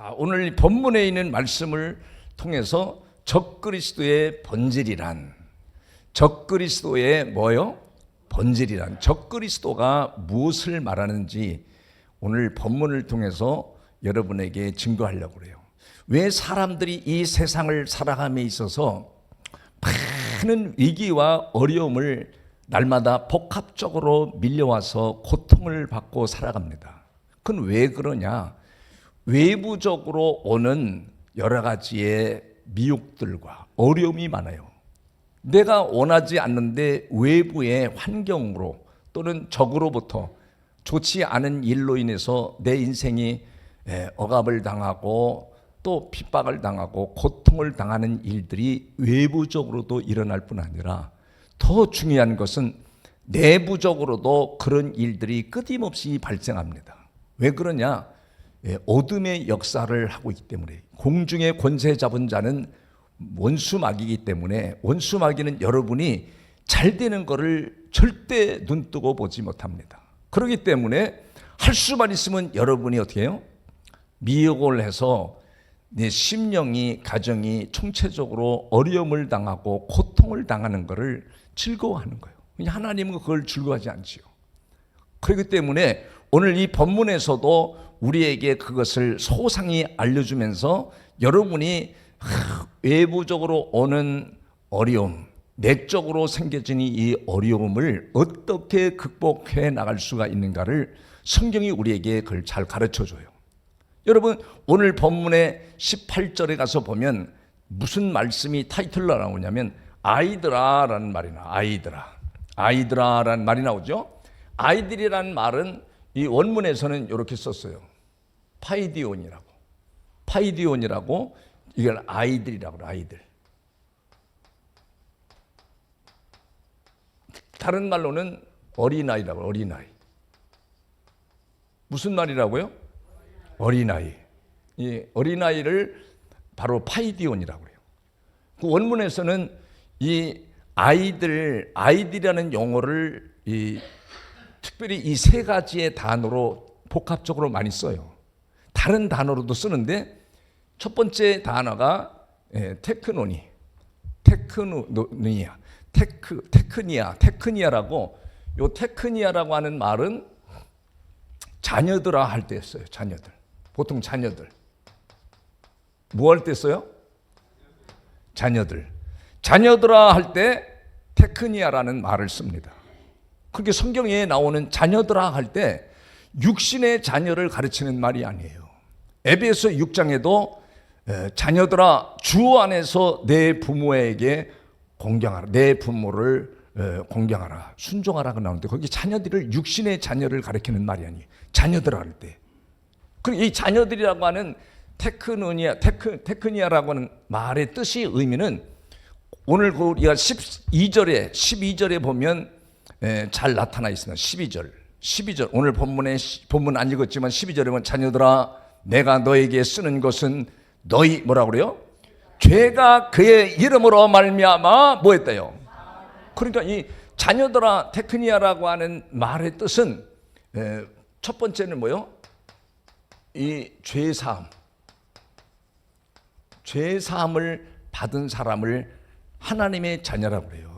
자, 오늘 본문에 있는 말씀을 통해서 적그리스도의 본질이란, 적그리스도의 뭐요? 본질이란, 적그리스도가 무엇을 말하는지 오늘 본문을 통해서 여러분에게 증거하려고 그래요. 왜 사람들이 이 세상을 살아감에 있어서 많은 위기와 어려움을 날마다 복합적으로 밀려와서 고통을 받고 살아갑니다. 그건 왜 그러냐? 외부적으로 오는 여러 가지의 미혹들과 어려움이 많아요. 내가 원하지 않는데 외부의 환경으로 또는 적으로부터 좋지 않은 일로 인해서 내 인생이 억압을 당하고 또 핍박을 당하고 고통을 당하는 일들이 외부적으로도 일어날 뿐 아니라 더 중요한 것은 내부적으로도 그런 일들이 끊임없이 발생합니다. 왜 그러냐? 어둠의 역사를 하고 있기 때문에. 공중의 권세 잡은 자는 원수마귀이기 때문에 원수마귀는 여러분이 잘 되는 것을 절대 눈뜨고 보지 못합니다. 그렇기 때문에 할 수만 있으면 여러분이 어떻게 해요? 미혹을 해서 내 심령이, 가정이 총체적으로 어려움을 당하고 고통을 당하는 것을 즐거워하는 거예요. 하나님은 그걸 즐거워하지 않지요. 그렇기 때문에 오늘 이 본문에서도 우리에게 그것을 소상히 알려주면서 여러분이 외부적으로 오는 어려움, 내적으로 생겨지는 이 어려움을 어떻게 극복해 나갈 수가 있는가를 성경이 우리에게 그걸 잘 가르쳐줘요. 여러분, 오늘 본문의 18절에 가서 보면 무슨 말씀이 타이틀로 나오냐면 아이들아라는 말이 나와요. 아이들아라는 말이 나오죠. 아이들이라는 말은 이 원문에서는 이렇게 썼어요. 파이디온이라고 이걸 아이들이라고 그래요. 아이들. 다른 말로는 어린아이라고. 어린아이. 무슨 말이라고요? 어린아이. 이 어린아이를 바로 파이디온이라고 해요. 그 원문에서는 이 아이들이라는 용어를 특별히 이 세 가지의 단어로 복합적으로 많이 써요. 다른 단어로도 쓰는데 첫 번째 단어가 테크니아라고. 요 테크니아라고 하는 말은 자녀들아 할 때 써요. 자녀들. 보통 자녀들. 뭐 할 때 써요? 자녀들아 할 때 테크니아라는 말을 씁니다. 그렇게 성경에 나오는 자녀들아 할 때 육신의 자녀를 가르치는 말이 아니에요. 에베소 6장에도 자녀들아 주 안에서 내 부모에게 공경하라. 내 부모를 공경하라. 순종하라고 나오는데 거기 자녀들을 육신의 자녀를 가리키는 말이 아니에요. 자녀들아 할 때. 그리고 이 자녀들이라고 하는 테크니아라고 하는 말의 뜻이 의미는 오늘 우리가 12절에 보면 잘 나타나 있습니다. 12절. 오늘 본문 안 읽었지만 12절에 보면 자녀들아 내가 너에게 쓰는 것은 너희 뭐라고 그래요? 죄가 그의 이름으로 말미암아 뭐 했대요? 그러니까 이 자녀들아 테크니아라고 하는 말의 뜻은 첫 번째는 뭐요? 이 죄사함을 받은 사람을 하나님의 자녀라고 그래요.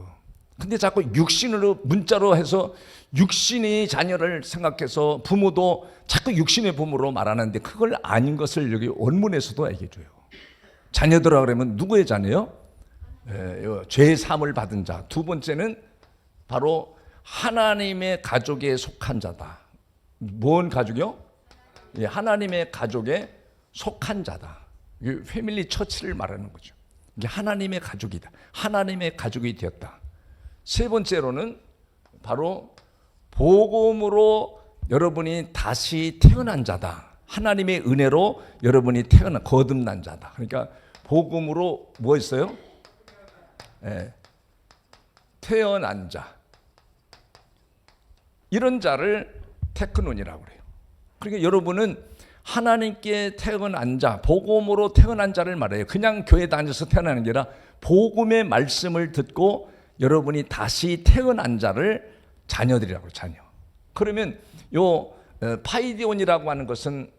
근데 자꾸 육신으로 문자로 해서 육신의 자녀를 생각해서 부모도 자꾸 육신의 부모로 말하는데 그걸 아닌 것을 여기 원문에서도 얘기해 줘요. 자녀들아 그러면 누구의 자녀요? 죄 사함을 받은 자. 두 번째는 바로 하나님의 가족에 속한 자다. 뭔 가족이요? 하나님의 가족에 속한 자다. 패밀리 처치를 말하는 거죠. 이게 하나님의 가족이다. 하나님의 가족이 되었다. 세 번째로는 바로 복음으로 여러분이 다시 태어난 자다. 하나님의 은혜로 여러분이 거듭난 자다. 그러니까 복음으로 뭐 있어요? 태어난 자. 이런 자를 테크논이라고 그래요. 그러니까 여러분은 하나님께 태어난 자, 복음으로 태어난 자를 말해요. 그냥 교회 다녀서 태어나는 게 아니라 복음의 말씀을 듣고 여러분이 다시 태어난 자를 자녀들이라고 해요. 자녀. 그러면 요 파이디온이라고 하는 것은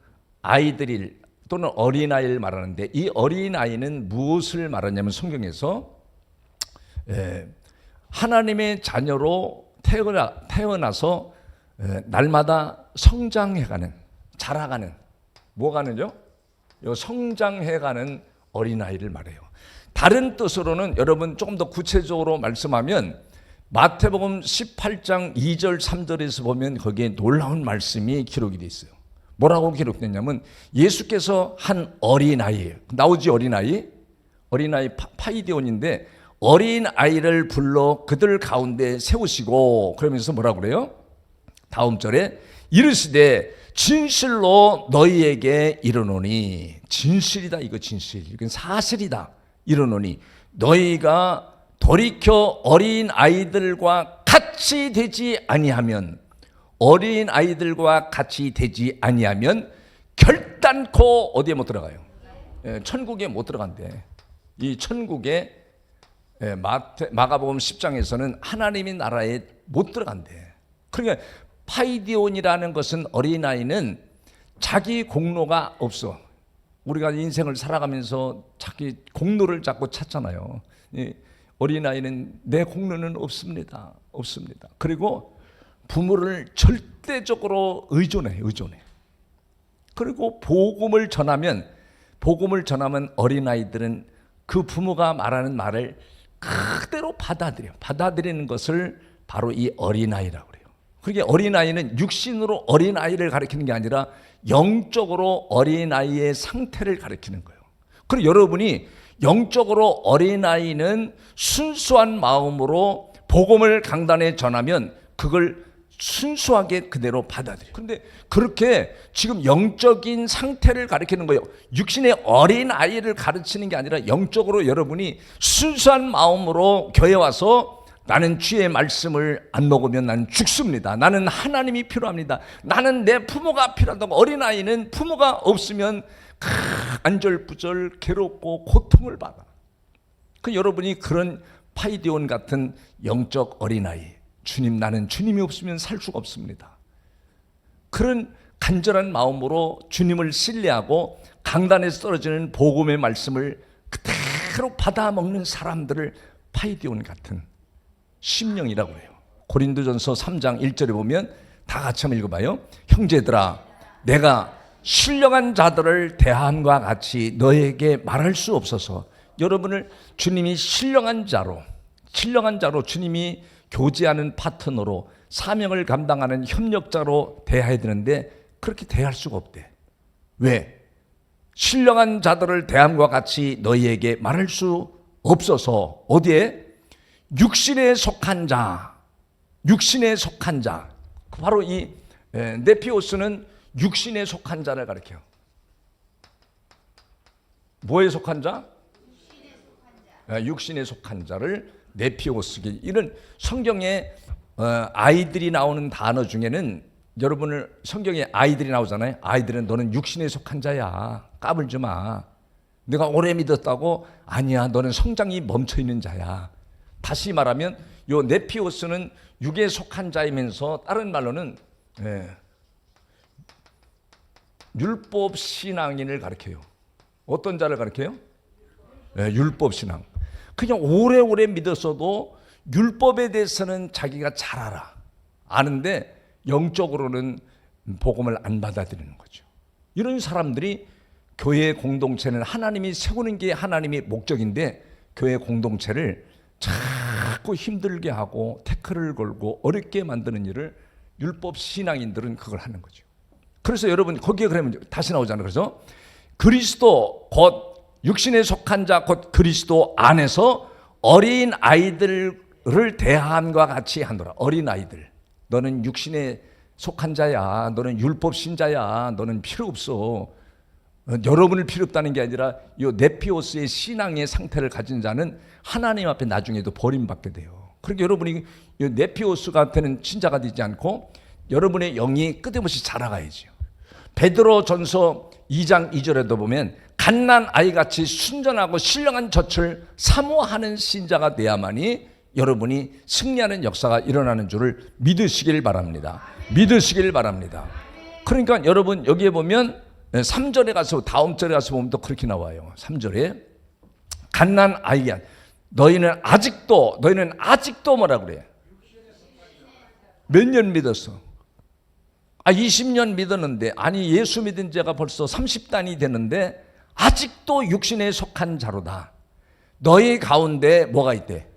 아이들일 또는 어린아이를 말하는데, 이 어린아이는 무엇을 말하냐면 성경에서 하나님의 자녀로 태어나서 날마다 성장해가는, 자라가는, 뭐가는요? 성장해가는 어린아이를 말해요. 다른 뜻으로는 여러분 조금 더 구체적으로 말씀하면 마태복음 18장 2절 3절에서 보면 거기에 놀라운 말씀이 기록이 되어 있어요. 뭐라고 기록됐냐면 예수께서 한 어린아이예요. 나오지 어린아이? 어린아이 파이디온인데 어린아이를 불러 그들 가운데 세우시고 그러면서 뭐라고 그래요? 다음 절에 이르시되 진실로 너희에게 이르노니, 진실이다, 이거 진실, 이건 사실이다, 이르노니 너희가 돌이켜 어린아이들과 같이 되지 아니하면, 어린아이들과 같이 되지 아니하면 결단코 어디에 못 들어가요? 천국에 못 들어간대. 이 천국에 마가복음 10장에서는 하나님의 나라에 못 들어간대. 그러니까 파이디온이라는 것은, 어린아이는 자기 공로가 없어. 우리가 인생을 살아가면서 자기 공로를 자꾸 찾잖아요. 어린아이는 내 공로는 없습니다. 없습니다. 그리고 부모를 절대적으로 의존해. 그리고 복음을 전하면 어린아이들은 그 부모가 말하는 말을 그대로 받아들이는 것을 바로 이 어린아이라고 그래요. 그게 어린아이는 육신으로 어린아이를 가리키는 게 아니라 영적으로 어린아이의 상태를 가리키는 거예요. 그리고 여러분이 영적으로 어린아이는 순수한 마음으로 복음을 강단에 전하면 그걸 순수하게 그대로 받아들여요. 그런데 그렇게 지금 영적인 상태를 가리키는 거예요. 육신의 어린아이를 가르치는 게 아니라 영적으로 여러분이 순수한 마음으로 교회에 와서 나는 주의 말씀을 안 먹으면 나는 죽습니다. 나는 하나님이 필요합니다. 나는 내 부모가 필요하다고. 어린아이는 부모가 없으면 안절부절 괴롭고 고통을 받아. 여러분이 그런 파이디온 같은 영적 어린아이, 주님, 나는 주님이 없으면 살 수가 없습니다. 그런 간절한 마음으로 주님을 신뢰하고 강단에서 떨어지는 복음의 말씀을 그대로 받아먹는 사람들을 파이디온 같은 심령이라고 해요. 고린도전서 3장 1절에 보면 다 같이 한번 읽어봐요. 형제들아, 내가 신령한 자들을 대함과 같이 너에게 말할 수 없어서, 여러분을 주님이 신령한 자로 주님이 교제하는 파트너로, 사명을 감당하는 협력자로 대해야 되는데 그렇게 대할 수가 없대. 왜? 신령한 자들을 대함과 같이 너희에게 말할 수 없어서, 어디에? 육신에 속한 자. 바로 이 네피오스는 육신에 속한 자를 가리켜요. 뭐에 속한 자? 육신에 속한 자를 네피오스기. 이런 성경에 아이들이 나오는 단어 중에는, 여러분을 성경에 아이들이 나오잖아요. 아이들은 너는 육신에 속한 자야, 까불지 마. 내가 오래 믿었다고? 아니야, 너는 성장이 멈춰 있는 자야. 다시 말하면 요 네피오스는 육에 속한 자이면서 다른 말로는 율법 신앙인을 가리켜요. 어떤 자를 가리켜요? 율법 신앙. 그냥 오래오래 믿었어도 율법에 대해서는 자기가 잘 아는데 영적으로는 복음을 안 받아들이는 거죠. 이런 사람들이 교회 공동체는 하나님이 세우는 게 하나님의 목적인데, 교회 공동체를 자꾸 힘들게 하고 태클을 걸고 어렵게 만드는 일을 율법 신앙인들은 그걸 하는 거죠. 그래서 여러분 거기에 그러면 다시 나오잖아요. 그래서 그리스도 곧 육신에 속한 자 곧 그리스도 안에서 어린 아이들을 대함과 같이 하노라. 어린 아이들, 너는 육신에 속한 자야, 너는 율법 신자야, 너는 필요 없어. 여러분을 필요 없다는 게 아니라 이 네피오스의 신앙의 상태를 가진 자는 하나님 앞에 나중에도 버림받게 돼요. 그러니까 여러분이 이 네피오스 같은 신자가 되지 않고 여러분의 영이 끝없이 자라가야죠. 베드로전서 2장 2절에도 보면 갓난 아이같이 순전하고 신령한 젖을 사모하는 신자가 돼야만이 여러분이 승리하는 역사가 일어나는 줄을 믿으시길 바랍니다. 믿으시길 바랍니다. 그러니까 여러분 여기에 보면 3절에 가서 다음 절에 가서 보면 또 그렇게 나와요. 3절에 갓난 아이야 너희는 아직도 뭐라 그래? 몇 년 믿었어? 20년 믿었는데 아니 예수 믿은 지가 벌써 30단이 되는데 아직도 육신에 속한 자로다. 너희 가운데 뭐가 있대?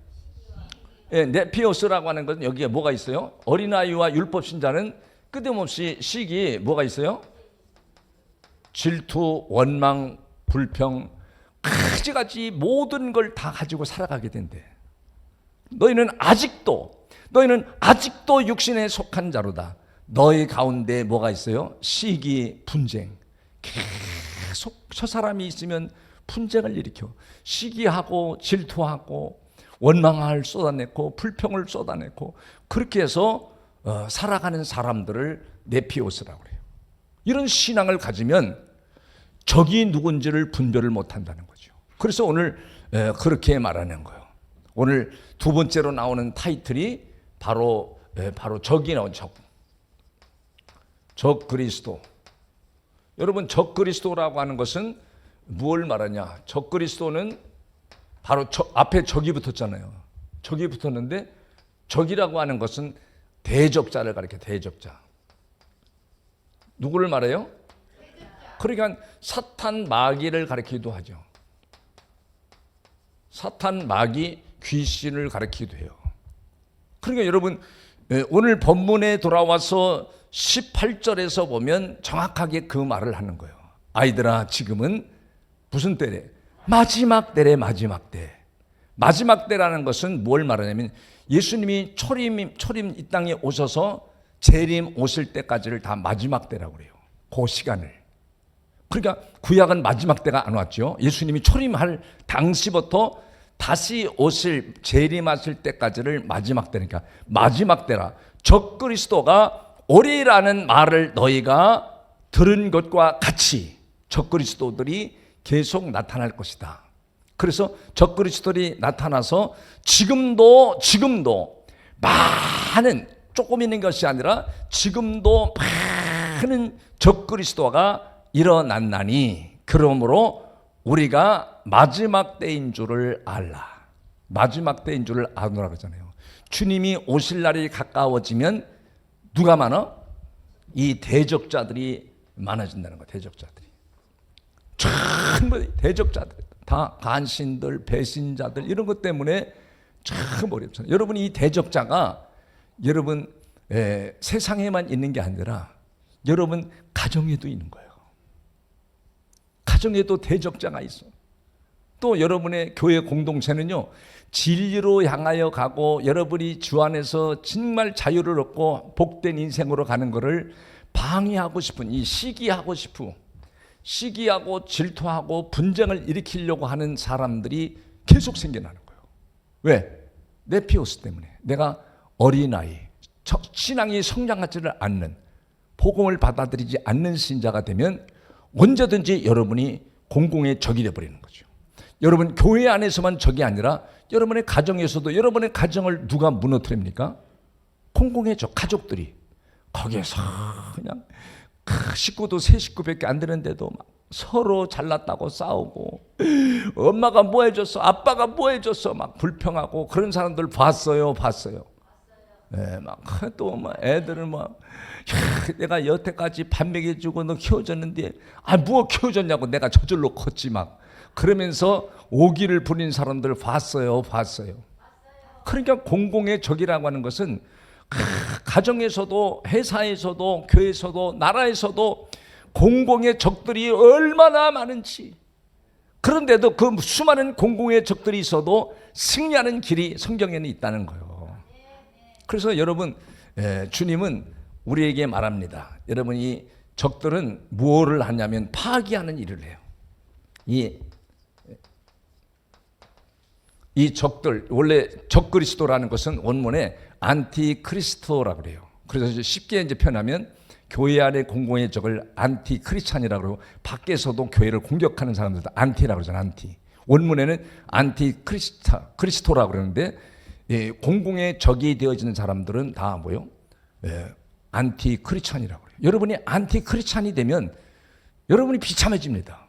네피오스라고 하는 것은 여기에 뭐가 있어요? 어린아이와 율법신자는 끝임없이 시기에 뭐가 있어요? 질투, 원망, 불평 가지가지 모든 걸 다 가지고 살아가게 된대. 너희는 아직도 육신에 속한 자로다. 너희 가운데 뭐가 있어요? 시기, 분쟁. 계속 저 사람이 있으면 분쟁을 일으켜 시기하고 질투하고 원망을 쏟아내고 불평을 쏟아내고 그렇게 해서 살아가는 사람들을 네피오스라고 그래요. 이런 신앙을 가지면 적이 누군지를 분별을 못한다는 거죠. 그래서 오늘 그렇게 말하는 거예요. 오늘 두 번째로 나오는 타이틀이 바로 적이 나온 적 그리스도. 여러분 적 그리스도라고 하는 것은 무엇을 말하냐? 적 그리스도는 바로 앞에 적이 붙었잖아요. 적이 붙었는데 적이라고 하는 것은 대적자를 가리켜. 대적자. 누구를 말해요? 그러니까 사탄 마귀를 가리키기도 하죠. 사탄 마귀 귀신을 가리키기도 해요. 그러니까 여러분 오늘 본문에 돌아와서 18절에서 보면 정확하게 그 말을 하는 거예요. 아이들아 지금은 무슨 때래? 마지막 때래. 마지막 때. 마지막 때라는 것은 뭘 말하냐면 예수님이 초림 이 땅에 오셔서 재림 오실 때까지를 다 마지막 때라고 그래요. 그 시간을. 그러니까 구약은 마지막 때가 안 왔죠. 예수님이 초림할 당시부터 다시 오실 재림하실 때까지를 마지막 때니까 마지막 때라. 적 그리스도가 오리라는 말을 너희가 들은 것과 같이 적 그리스도들이 계속 나타날 것이다. 그래서 적 그리스도들이 나타나서 지금도 많은 조금 있는 것이 아니라 지금도 많은 적 그리스도가 일어났나니 그러므로 우리가 마지막 때인 줄을 알라. 마지막 때인 줄을 아노라 그러잖아요. 주님이 오실 날이 가까워지면 누가 많아? 이 대적자들이 많아진다는 거예요. 대적자들이. 전부 대적자들. 다 간신들, 배신자들 이런 것 때문에 참 어렵잖아요. 여러분 이 대적자가 여러분 세상에만 있는 게 아니라 여러분 가정에도 있는 거예요. 가정에도 대적자가 있어. 또 여러분의 교회 공동체는요 진리로 향하여 가고 여러분이 주 안에서 정말 자유를 얻고 복된 인생으로 가는 것을 방해하고 싶은 이 시기하고 질투하고 분쟁을 일으키려고 하는 사람들이 계속 생겨나는 거예요. 왜? 네피오스 때문에. 내가 어린아이, 신앙이 성장하지를 않는, 복음을 받아들이지 않는 신자가 되면 언제든지 여러분이 공공의 적이 되어버리는 거죠. 여러분 교회 안에서만 적이 아니라 여러분의 가정에서도 여러분의 가정을 누가 무너뜨립니까? 공공의 적, 가족들이. 거기에서 그냥 식구도 세 식구밖에 안 되는데도 막 서로 잘났다고 싸우고 엄마가 뭐 해줬어, 아빠가 뭐 해줬어 막 불평하고 그런 사람들 봤어요. 네, 막 또 막 애들은 막 내가 여태까지 밥 먹여주고 너 키워줬는데 뭐 키워줬냐고 내가 저절로 컸지 막 그러면서 오기를 부린 사람들 봤어요. 그러니까 공공의 적이라고 하는 것은 가정에서도 회사에서도 교회에서도 나라에서도 공공의 적들이 얼마나 많은지. 그런데도 그 수많은 공공의 적들이 있어도 승리하는 길이 성경에는 있다는 거예요. 그래서 여러분 주님은 우리에게 말합니다. 여러분 이 적들은 무엇을 하냐면 파괴하는 일을 해요. 이 적들, 원래 적그리스도라는 것은 원문에 안티크리스토라고 그래요. 그래서 쉽게 이제 표현하면 교회 안에 공공의 적을 안티크리스찬이라고 그러고 밖에서도 교회를 공격하는 사람들도 안티라고 그러잖아요. 안티. 원문에는 안티크리스토라고 그러는데 공공의 적이 되어지는 사람들은 다 뭐요? 안티크리스찬이라고 그래요. 여러분이 안티크리스찬이 되면 여러분이 비참해집니다.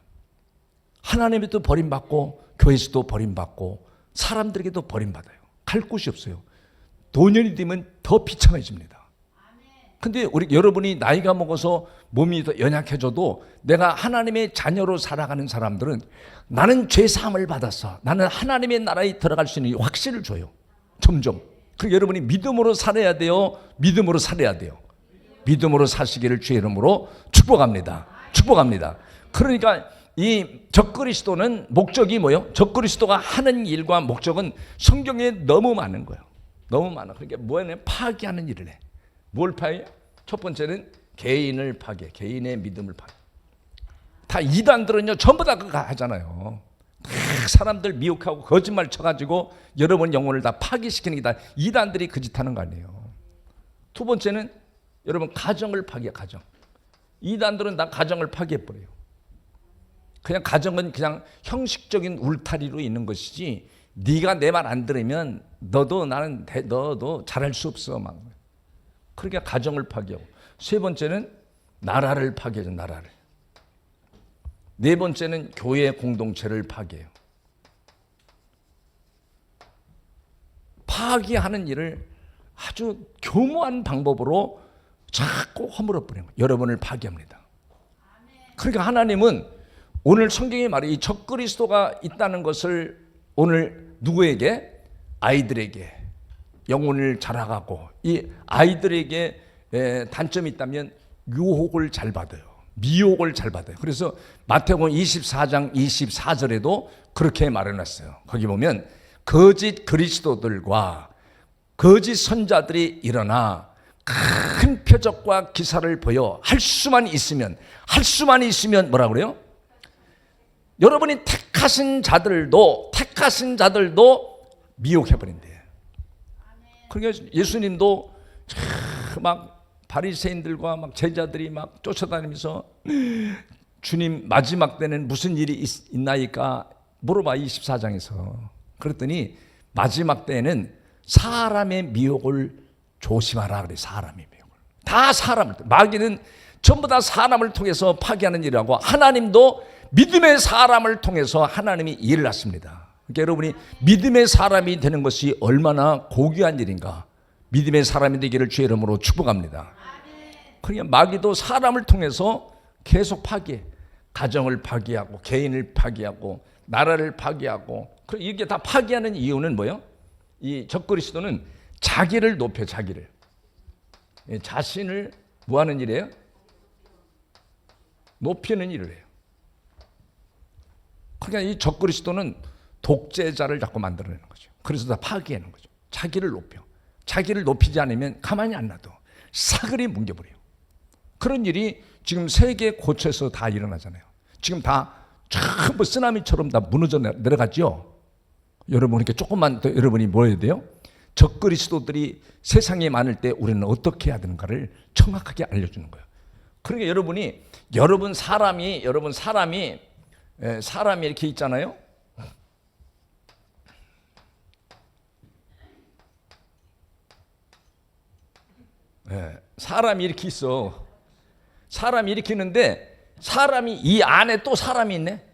하나님에도 버림받고 교회에서도 버림받고 사람들에게도 버림받아요. 갈 곳이 없어요. 노년이 되면 더 비참해집니다. 근데 여러분이 나이가 먹어서 몸이 더 연약해져도 내가 하나님의 자녀로 살아가는 사람들은 나는 죄사함을 받았어. 나는 하나님의 나라에 들어갈 수 있는 확신을 줘요. 점점. 그리고 여러분이 믿음으로 살아야 돼요. 믿음으로 살아야 돼요. 믿음으로 사시기를 주의 이름으로 축복합니다. 축복합니다. 그러니까 이 적그리스도는 목적이 뭐예요? 적그리스도가 하는 일과 목적은 성경에 너무 많은 거예요. 너무 많아. 그러니까 뭐냐? 파괴하는 일을 해. 뭘 파괴해? 첫 번째는 개인을 파괴, 개인의 믿음을 파괴. 다 이단들은요 전부 다 그거 하잖아요. 사람들 미혹하고 거짓말 쳐가지고 여러분 영혼을 다 파괴시키는 게 다 이단들이 그 짓 하는 거 아니에요. 두 번째는 여러분 가정을 파괴, 가정. 이단들은 다 가정을 파괴해버려요. 그냥 가정은 그냥 형식적인 울타리로 있는 것이지 네가 내 말 안 들으면 너도 잘할 수 없어 막. 그러니까 가정을 파괴하고. 세 번째는 나라를 파괴해요. 나라를. 네 번째는 교회 공동체를 파괴해요. 파괴하는 일을 아주 교묘한 방법으로 자꾸 허물어 버리는 거예요. 여러분을 파괴합니다. 그러니까 하나님은 오늘 성경에 말해 이 적그리스도가 있다는 것을 오늘 누구에게? 아이들에게 영혼을 자라가고 이 아이들에게 단점이 있다면 유혹을 잘 받아요. 미혹을 잘 받아요. 그래서 마태복음 24장 24절에도 그렇게 말해놨어요. 거기 보면 거짓 그리스도들과 거짓 선자들이 일어나 큰 표적과 기사를 보여 할 수만 있으면 뭐라 그래요? 여러분이 택하신 자들도 미혹해버린대요. 그러니까 예수님도 막 바리새인들과 막 제자들이 막 쫓아다니면서 주님 마지막 때는 무슨 일이 있나이까 물어봐 24장에서. 그랬더니 마지막 때는 사람의 미혹을 조심하라 그래. 사람의 미혹을. 다 사람을. 마귀는 전부 다 사람을 통해서 파괴하는 일이라고 하나님도 믿음의 사람을 통해서 하나님이 일을 하십니다. 그러니까 여러분이 믿음의 사람이 되는 것이 얼마나 고귀한 일인가. 믿음의 사람이 되기를 주의 이름으로 축복합니다. 그러니까 마귀도 사람을 통해서 계속 파괴, 가정을 파괴하고 개인을 파괴하고 나라를 파괴하고 이게 다 파괴하는 이유는 뭐예요? 이 적그리스도는 자기를 높여 자기를. 자신을 뭐 하는 일이에요? 높이는 일을 해요. 그러니까 이 적그리스도는 독재자를 자꾸 만들어내는 거죠. 그래서 다 파괴하는 거죠. 자기를 높여. 자기를 높이지 않으면 가만히 안 놔둬. 사그리 뭉개버려요. 그런 일이 지금 세계 곳곳에서 다 일어나잖아요. 지금 다 전부 쓰나미처럼 다 무너져 내려갔죠. 여러분 이렇게 조금만 더 여러분이 뭐 해야 돼요? 적그리스도들이 세상에 많을 때 우리는 어떻게 해야 되는가를 정확하게 알려주는 거예요. 그러니까 여러분 사람이 이렇게 있잖아요. 사람이 이렇게 있어. 사람이 이렇게 있는데 사람이 이 안에 또 사람이 있네.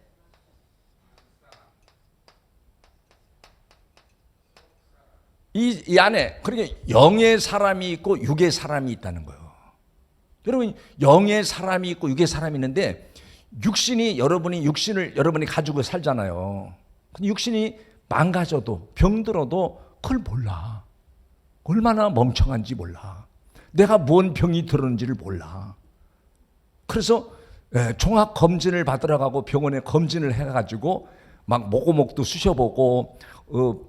이 안에 그러니까 영의 사람이 있고 육의 사람이 있다는 거예요. 여러분 영의 사람이 있고 육의 사람이 있는데 육신을 여러분이 가지고 살잖아요. 근데 육신이 망가져도 병들어도 그걸 몰라. 얼마나 멍청한지 몰라. 내가 뭔 병이 들었는지를 몰라. 그래서 종합 검진을 받으러 가고 병원에 검진을 해가지고 막 모고목도 쑤셔보고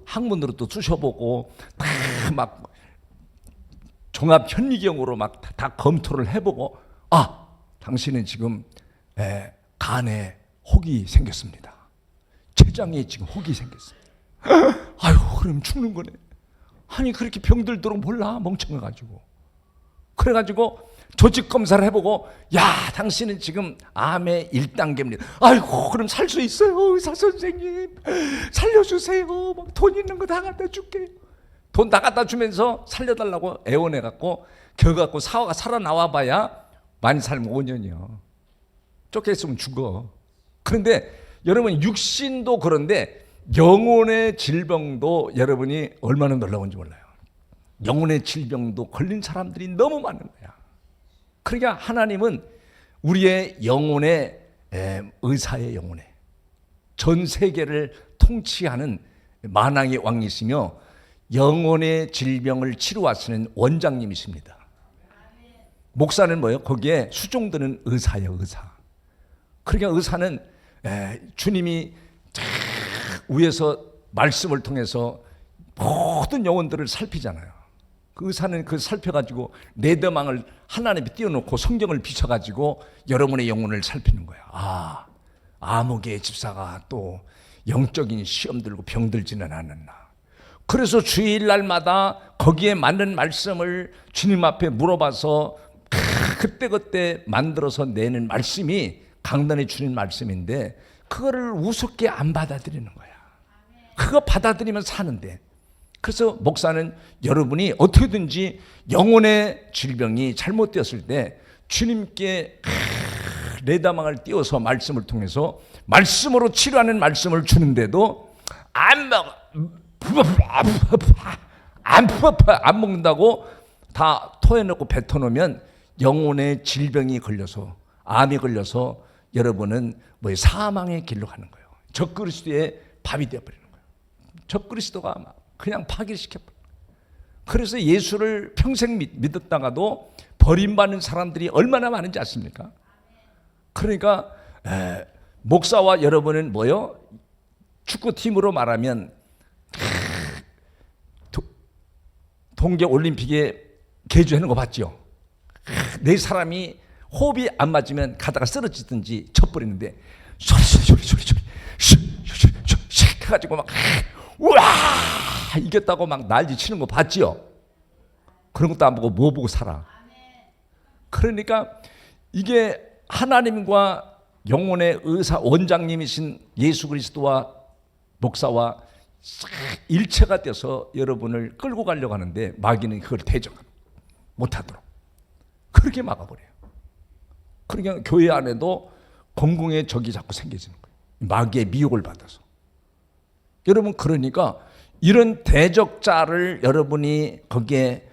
항문으로도 쑤셔보고 막 종합 현미경으로 막 다 검토를 해보고 당신은 지금 간에 혹이 생겼습니다. 췌장에 지금 혹이 생겼습니다. 아유 그럼 죽는 거네. 아니 그렇게 병들도록 몰라 멍청해가지고. 그래가지고 조직 검사를 해보고 당신은 지금 암의 1단계입니다. 아이고 그럼 살 수 있어요 의사 선생님 살려주세요. 막 돈 있는 거 다 갖다 줄게요. 돈 다 갖다 주면서 살려달라고 애원해갖고 겨갖고 살아나와봐야 많이 살면 5년이요. 쫓겨 있으면 죽어. 그런데 여러분 육신도 그런데 영혼의 질병도 여러분이 얼마나 놀라운지 몰라요. 영혼의 질병도 걸린 사람들이 너무 많은 거야. 그러니까 하나님은 우리의 영혼의 의사의 영혼에 전 세계를 통치하는 만왕의 왕이시며 영혼의 질병을 치료하시는 원장님이십니다. 목사는 뭐예요? 거기에 수종드는 의사예요, 의사. 그러니까 의사는 주님이 위에서 말씀을 통해서 모든 영혼들을 살피잖아요. 그 의사는 그 살펴가지고 네더망을 하나님이 띄워놓고 성경을 비춰가지고 여러분의 영혼을 살피는 거야. 아무개 집사가 또 영적인 시험 들고 병들지는 않았나. 그래서 주일날마다 거기에 맞는 말씀을 주님 앞에 물어봐서 그때그때 만들어서 내는 말씀이 강단에 주는 말씀인데 그거를 우습게 안 받아들이는 거야. 그거 받아들이면 사는데. 그래서 목사는 여러분이 어떻게든지 영혼의 질병이 잘못되었을 때 주님께 레다망을 띄워서 말씀을 통해서 말씀으로 치료하는 말씀을 주는데도 안 먹는다고 다 토해놓고 뱉어놓으면 영혼의 질병이 걸려서 암이 걸려서 여러분은 사망의 길로 가는 거예요. 적그리스도의 밥이 되어버리는 거예요. 적그리스도가 그냥 파괴시켜버려요. 그래서 예수를 평생 믿었다가도 버림받는 사람들이 얼마나 많은지 아십니까? 그러니까 목사와 여러분은 뭐요? 축구팀으로 말하면 동계올림픽에 개주하는 거 봤죠? 네 사람이 호흡이 안 맞으면 가다가 쓰러지든지 쳐버리는데 소리 해가지고 막 우와 이겼다고 막 난리 치는 거 봤지요? 그런 것도 안 보고 뭐 보고 살아? 그러니까 이게 하나님과 영혼의 의사 원장님이신 예수 그리스도와 목사와 일체가 돼서 여러분을 끌고 가려고 하는데 마귀는 그걸 대적합니다. 못하도록 그렇게 막아버려요. 그러니까 교회 안에도 공공의 적이 자꾸 생겨지는 거예요. 마귀의 미혹을 받아서. 여러분 그러니까 이런 대적자를 여러분이 거기에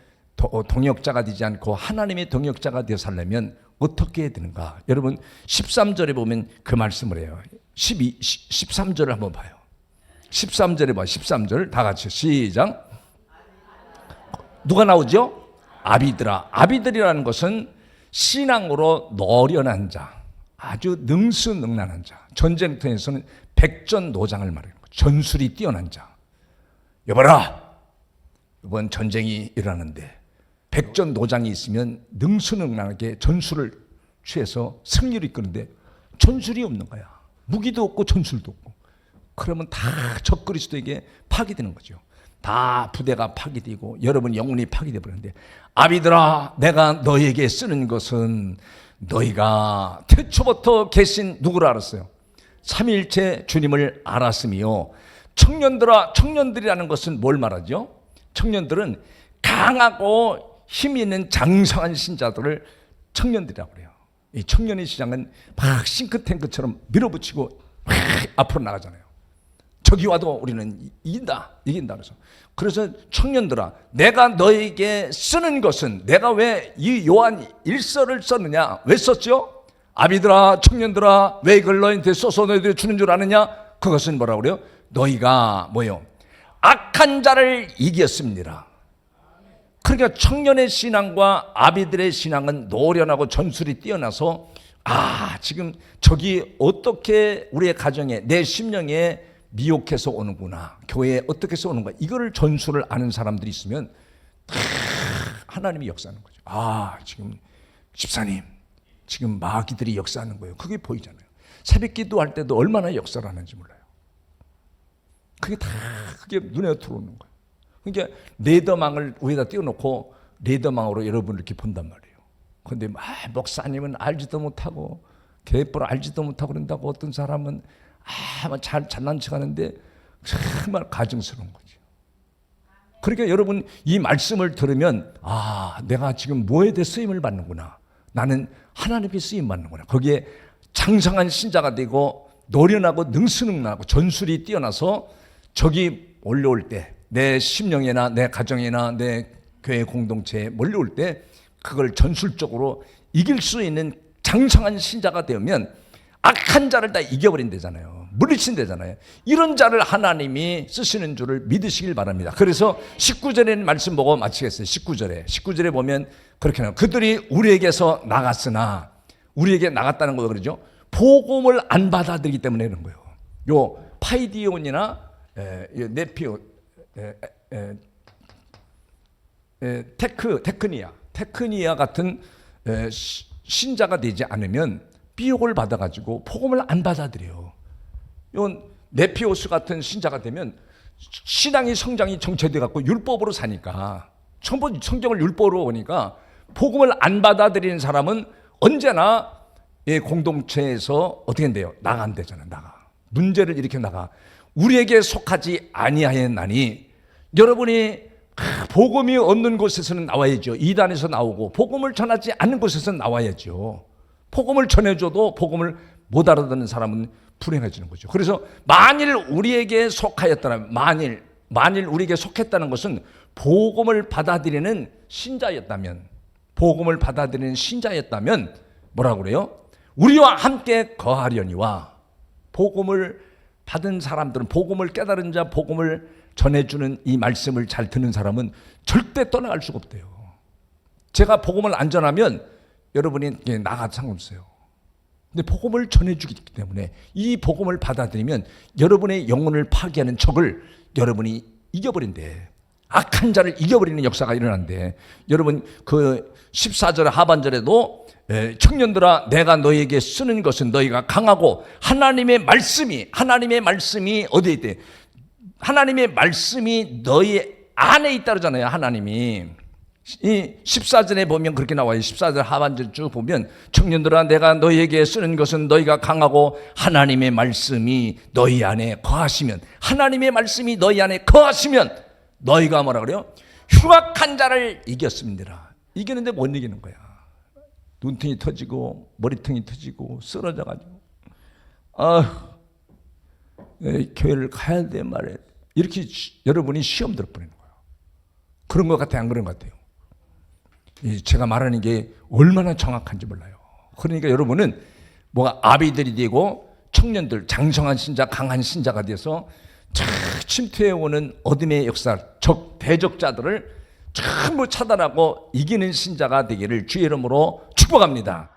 동역자가 되지 않고 하나님의 동역자가 되어 살려면 어떻게 해야 되는가? 여러분 13절에 보면 그 말씀을 해요. 13절을 한번 봐요. 13절에 봐. 13절 다 같이 시작. 누가 나오죠? 아비들아. 아비들이라는 것은 신앙으로 노련한 자, 아주 능수능란한 자. 전쟁터에서는 백전노장을 말하는 거예요. 전술이 뛰어난 자. 여봐라. 이번 전쟁이 일어나는데 백전노장이 있으면 능수능란하게 전술을 취해서 승리를 이끄는데 전술이 없는 거야. 무기도 없고 전술도 없고. 그러면 다 적그리스도에게 파괴되는 거죠. 다 부대가 파괴되고 여러분 영혼이 파괴되어 버리는데 아비들아 내가 너에게 쓰는 것은 너희가 태초부터 계신 누구를 알았어요? 삼위일체 주님을 알았으며 청년들아 청년들이라는 것은 뭘 말하죠? 청년들은 강하고 힘 있는 장성한 신자들을 청년들이라고 그래요. 이 청년의 시장은 막 싱크탱크처럼 밀어붙이고 앞으로 나가잖아요. 저기 와도 우리는 이긴다. 그래서 청년들아 내가 너에게 쓰는 것은 내가 왜 이 요한 1서를 썼느냐? 왜 썼죠? 아비들아 청년들아 왜 이걸 너희한테 써서 너희들이 주는 줄 아느냐? 그것은 뭐라고 그래요? 너희가 뭐요? 악한 자를 이겼습니다. 그러니까 청년의 신앙과 아비들의 신앙은 노련하고 전술이 뛰어나서 지금 저기 어떻게 우리의 가정에 내 심령에 미혹해서 오는구나. 교회에 어떻게 해서 오는가. 이거를 전술을 아는 사람들이 있으면 하나님이 역사하는 거죠. 지금 집사님 지금 마귀들이 역사하는 거예요. 그게 보이잖아요. 새벽 기도할 때도 얼마나 역사를 하는지 몰라요. 그게 눈에 들어오는 거예요. 그러니까 레더망을 위에다 띄워놓고 레더망으로 여러분을 이렇게 본단 말이에요. 그런데 목사님은 알지도 못하고 계획부를 알지도 못하고 그런다고 어떤 사람은 잘난 척하는데 정말 가증스러운 거죠. 그러니까 여러분 이 말씀을 들으면 내가 지금 뭐에 대해 쓰임을 받는구나. 나는 하나님께 쓰임 받는구나. 거기에 장성한 신자가 되고 노련하고 능수능란하고 전술이 뛰어나서 적이 몰려올 때, 내 심령이나 내 가정이나 내 교회 공동체에 몰려올 때 그걸 전술적으로 이길 수 있는 장성한 신자가 되면 악한 자를 다 이겨버린대잖아요. 물리친대잖아요. 이런 자를 하나님이 쓰시는 줄을 믿으시길 바랍니다. 그래서 19절에 말씀 보고 마치겠어요. 19절에 보면 그렇게 나와요. 그들이 우리에게서 나갔으나, 우리에게 나갔다는 거 그러죠. 복음을 안 받아들이기 때문에 그런 거예요. 요 파이디온이나 네피오, 테크니아 같은 신자가 되지 않으면 비욕을 받아가지고 복음을 안 받아들여요. 요 네피오스 같은 신자가 되면 신앙이 성장이 정체돼갖고 율법으로 사니까, 성경을 율법으로 보니까 복음을 안 받아들이는 사람은 언제나 공동체에서 어떻게 된대요? 나간대잖아요. 나가. 문제를 일으켜 나가. 우리에게 속하지 아니하였나니, 여러분이 복음이 없는 곳에서는 나와야죠. 이단에서 나오고 복음을 전하지 않는 곳에서는 나와야죠. 복음을 전해줘도 복음을 못 알아듣는 사람은 불행해지는 거죠. 그래서 만일 우리에게 속하였다면, 만일 우리에게 속했다는 것은 복음을 받아들이는 신자였다면, 복음을 받아들이는 신자였다면 뭐라고 그래요? 우리와 함께 거하려니와, 복음을 받은 사람들은, 복음을 깨달은 자, 복음을 전해주는 이 말씀을 잘 듣는 사람은 절대 떠나갈 수가 없대요. 제가 복음을 안 전하면 여러분이 나가도 상관없어요. 근데 복음을 전해주기 때문에 이 복음을 받아들이면 여러분의 영혼을 파괴하는 적을 여러분이 이겨버린대. 악한 자를 이겨버리는 역사가 일어난대. 여러분 그 14절 하반절에도 청년들아 내가 너희에게 쓰는 것은 너희가 강하고 하나님의 말씀이 어디에 있대? 하나님의 말씀이 너희 안에 있다 그러잖아요. 하나님이. 이 14절에 보면 그렇게 나와요. 14절 하반절 쭉 보면 청년들아 내가 너희에게 쓰는 것은 너희가 강하고 하나님의 말씀이 너희 안에 거하시면, 하나님의 말씀이 너희 안에 거하시면 너희가 뭐라 그래요? 흉악한 자를 이겼습니다. 이기는데 못 이기는 거야. 눈등이 터지고 머리통이 터지고 쓰러져가지고 교회를 가야 돼 말해. 이렇게 여러분이 시험 들어버리는 거예요. 그런 것 같아요? 안 그런 것 같아요? 제가 말하는 게 얼마나 정확한지 몰라요. 그러니까 여러분은 뭐가 아비들이 되고 청년들, 장성한 신자, 강한 신자가 돼서 침투해오는 어둠의 역사, 대적자들을 전부 차단하고 이기는 신자가 되기를 주의 이름으로 축복합니다.